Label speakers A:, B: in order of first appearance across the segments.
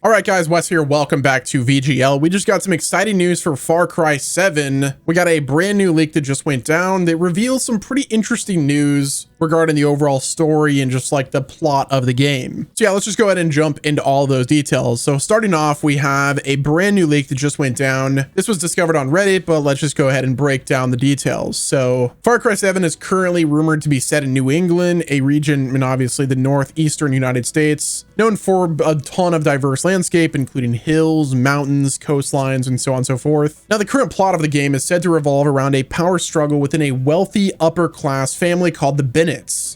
A: All right, guys, Wes here. Welcome back to VGL. We just got some exciting news for Far Cry 7. We got a brand new leak that just went down that reveals some pretty interesting news regarding the overall story and just like the plot of the game. So yeah, let's just go ahead and jump into all those details. So starting off, we have a brand new leak that just went down. This was discovered on Reddit, but let's just go ahead and break down the details. So Far Cry 7 is currently rumored to be set in New England, a region in obviously the northeastern United States, known for a ton of diverse landscape, including hills, mountains, coastlines, and so on and so forth. Now, the current plot of the game is said to revolve around a power struggle within a wealthy upper-class family called the Bennetts.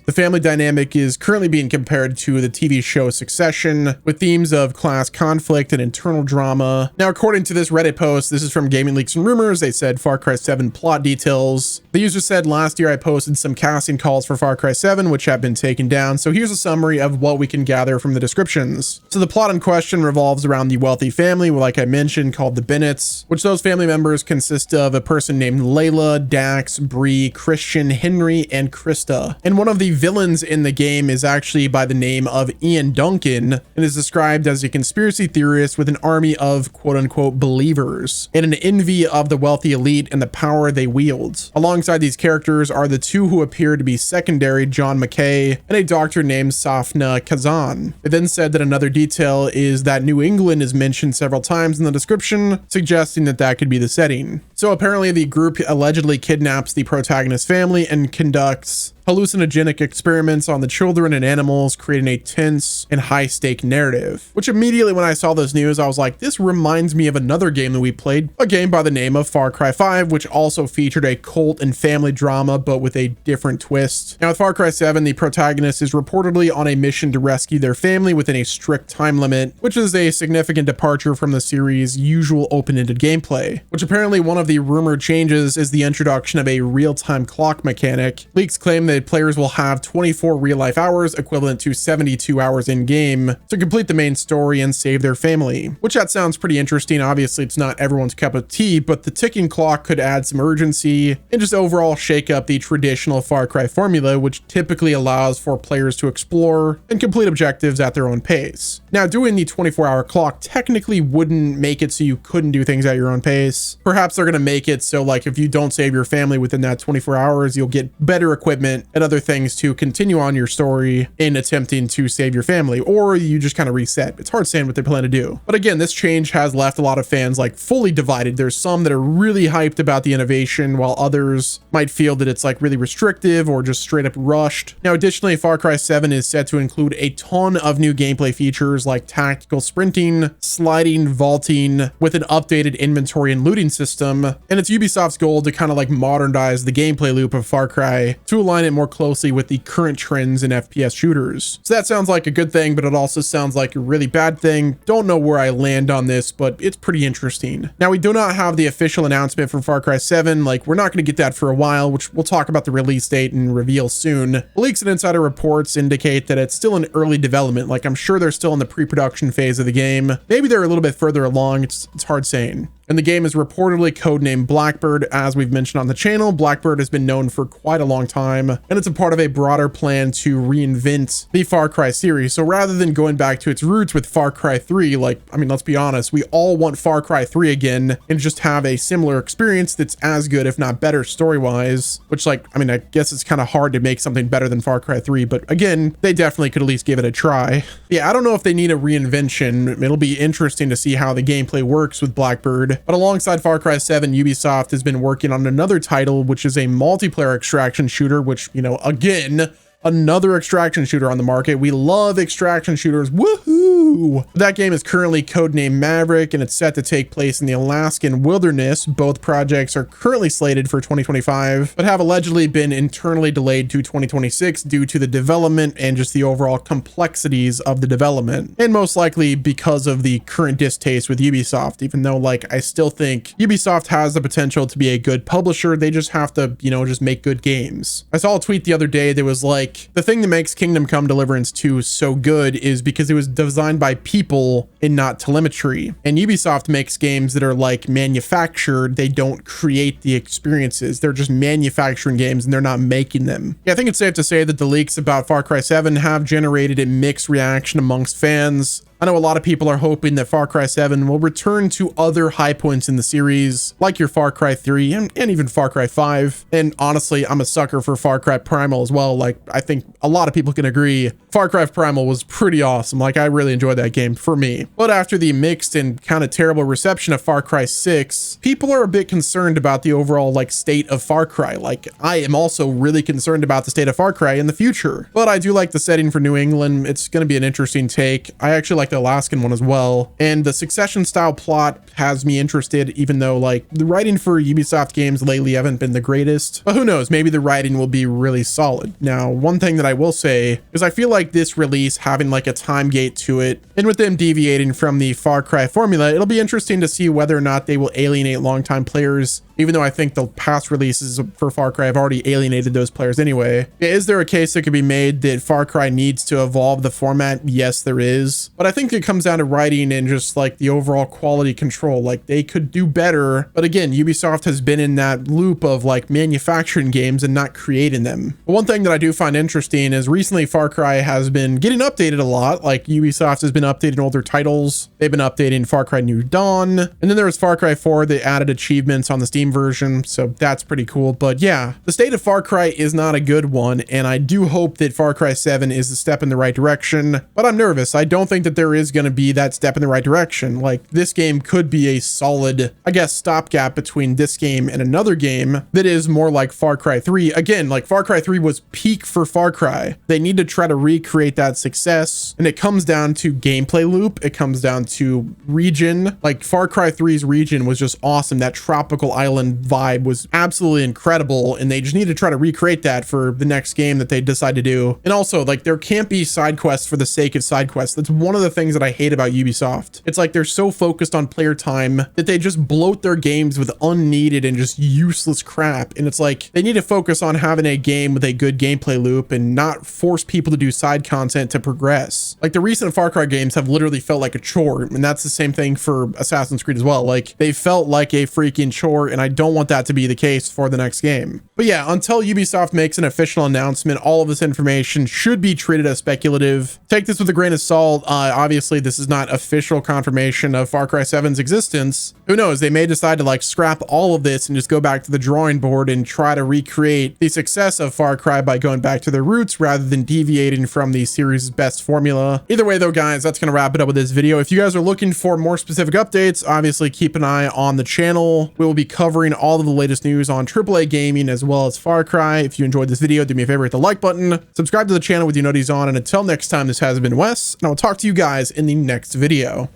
A: The family dynamic is currently being compared to the TV show Succession, with themes of class conflict and internal drama. Now, according to this Reddit post, this is from Gaming Leaks and Rumors. They said Far Cry 7 plot details. The user said, last year I posted some casting calls for Far Cry 7, which have been taken down. So here's a summary of what we can gather from the descriptions. So the plot in question revolves around the wealthy family, like I mentioned, called the Bennetts, which those family members consist of a person named Layla, Dax, Bree, Christian, Henry, and Krista. And one of the villains in the game is actually by the name of Ian Duncan and is described as a conspiracy theorist with an army of quote-unquote believers and an envy of the wealthy elite and the power they wield. Alongside these characters are the two who appear to be secondary, John McKay and a doctor named Safna Kazan. It then said that another detail is that New England is mentioned several times in the description, suggesting that that could be the setting. So apparently the group allegedly kidnaps the protagonist family and conducts hallucinogenic experiments on the children and animals, creating a tense and high-stake narrative. Which immediately when I saw this news, I was like, this reminds me of another game that we played, a game by the name of Far Cry 5, which also featured a cult and family drama, but with a different twist. Now with Far Cry 7, the protagonist is reportedly on a mission to rescue their family within a strict time limit, which is a significant departure from the series' usual open-ended gameplay, which apparently one of the rumored changes is the introduction of a real-time clock mechanic. Leaks claim that players will have 24 real-life hours, equivalent to 72 hours in-game, to complete the main story and save their family, which that sounds pretty interesting. Obviously, it's not everyone's cup of tea, but the ticking clock could add some urgency and just overall shake up the traditional Far Cry formula, which typically allows for players to explore and complete objectives at their own pace. Now, doing the 24-hour clock technically wouldn't make it so you couldn't do things at your own pace. Perhaps they're going to make it so like if you don't save your family within that 24 hours, you'll get better equipment and other things to continue on your story in attempting to save your family, or you just kind of reset. It's hard saying what they plan to do. But again, this change has left a lot of fans like fully divided. There's some that are really hyped about the innovation, while others might feel that it's like really restrictive or just straight up rushed. Now, additionally, Far Cry 7 is set to include a ton of new gameplay features like tactical sprinting, sliding, vaulting, with an updated inventory and looting system. And it's Ubisoft's goal to kind of like modernize the gameplay loop of Far Cry to align it more closely with the current trends in FPS shooters. So that sounds like a good thing, but it also sounds like a really bad thing. Don't know where I land on this, but it's pretty interesting. Now, we do not have the official announcement for Far Cry 7. Like, we're not going to get that for a while, which we'll talk about the release date and reveal soon. Leaks and insider reports indicate that it's still in early development. Like, I'm sure they're still in the pre-production phase of the game. Maybe they're a little bit further along. It's hard saying. And the game is reportedly codenamed Blackbird. As we've mentioned on the channel, Blackbird has been known for quite a long time, and it's a part of a broader plan to reinvent the Far Cry series. So rather than going back to its roots with Far Cry 3, like, I mean, let's be honest, we all want Far Cry 3 again and just have a similar experience that's as good, if not better, story-wise, which, like, I mean, I guess it's kind of hard to make something better than Far Cry 3, but again, they definitely could at least give it a try. Yeah, I don't know if they need a reinvention. It'll be interesting to see how the gameplay works with Blackbird. But alongside Far Cry 7, Ubisoft has been working on another title, which is a multiplayer extraction shooter, which, you know, again, another extraction shooter on the market. We love extraction shooters. Woohoo! That game is currently codenamed Maverick, and it's set to take place in the Alaskan wilderness. Both projects are currently slated for 2025, but have allegedly been internally delayed to 2026 due to the development and just the overall complexities of the development. And most likely because of the current distaste with Ubisoft, even though, like, I still think Ubisoft has the potential to be a good publisher. They just have to, you know, just make good games. I saw a tweet the other day that was like, the thing that makes Kingdom Come Deliverance 2 so good is because it was designed by people and not telemetry. And Ubisoft makes games that are like manufactured. They don't create the experiences. They're just manufacturing games and they're not making them. Yeah, I think it's safe to say that the leaks about Far Cry 7 have generated a mixed reaction amongst fans. I know a lot of people are hoping that Far Cry 7 will return to other high points in the series, like your Far Cry 3 and even Far Cry 5. And honestly, I'm a sucker for Far Cry Primal as well. Like, I think a lot of people can agree Far Cry Primal was pretty awesome. Like, I really enjoyed that game for me. But after the mixed and kind of terrible reception of Far Cry 6, people are a bit concerned about the overall like state of Far Cry. Like, I am also really concerned about the state of Far Cry in the future. But I do like the setting for New England. It's going to be an interesting take. I actually like the Alaskan one as well. And the Succession style plot has me interested, even though like the writing for Ubisoft games lately haven't been the greatest. But who knows, maybe the writing will be really solid. Now, one thing that I will say is I feel like this release having like a time gate to it, and with them deviating from the Far Cry formula, it'll be interesting to see whether or not they will alienate longtime players, even though I think the past releases for Far Cry have already alienated those players anyway. Is there a case that could be made that Far Cry needs to evolve the format? Yes, there is. But I think it comes down to writing and just like the overall quality control. Like, they could do better. But again, Ubisoft has been in that loop of like manufacturing games and not creating them. But one thing that I do find interesting is recently Far Cry has been getting updated a lot. Like, Ubisoft has been updating older titles. They've been updating Far Cry New Dawn. And then there was Far Cry 4 that added achievements on the Steam version, so that's pretty cool. But yeah, the state of Far Cry is not a good one, and I do hope that Far Cry 7 is a step in the right direction, but I'm nervous. I don't think that there is going to be that step in the right direction. Like, this game could be a solid, I guess, stopgap between this game and another game that is more like Far Cry 3. Again, like, Far Cry 3 was peak for Far Cry. They need to try to recreate that success, and it comes down to gameplay loop. It comes down to region. Like, Far Cry 3's region was just awesome. That tropical island vibe was absolutely incredible, and they just need to try to recreate that for the next game that they decide to do. And also, like, there can't be side quests for the sake of side quests. That's one of the things that I hate about Ubisoft. It's like they're so focused on player time that they just bloat their games with unneeded and just useless crap. And it's like they need to focus on having a game with a good gameplay loop and not force people to do side content to progress. Like, the recent Far Cry games have literally felt like a chore, and that's the same thing for Assassin's Creed as well. Like, they felt like a freaking chore, and I don't want that to be the case for the next game. But yeah, until Ubisoft makes an official announcement, all of this information should be treated as speculative. Take this with a grain of salt. Obviously, this is not official confirmation of Far Cry 7's existence. Who knows? They may decide to like scrap all of this and just go back to the drawing board and try to recreate the success of Far Cry by going back to their roots rather than deviating from the series' best formula. Either way though, guys, that's going to wrap it up with this video. If you guys are looking for more specific updates, obviously keep an eye on the channel. We will be covering all of the latest news on AAA gaming as well as Far Cry. If you enjoyed this video, do me a favor, hit the like button, subscribe to the channel with your noties on, and until next time, this has been Wes, and I will talk to you guys in the next video.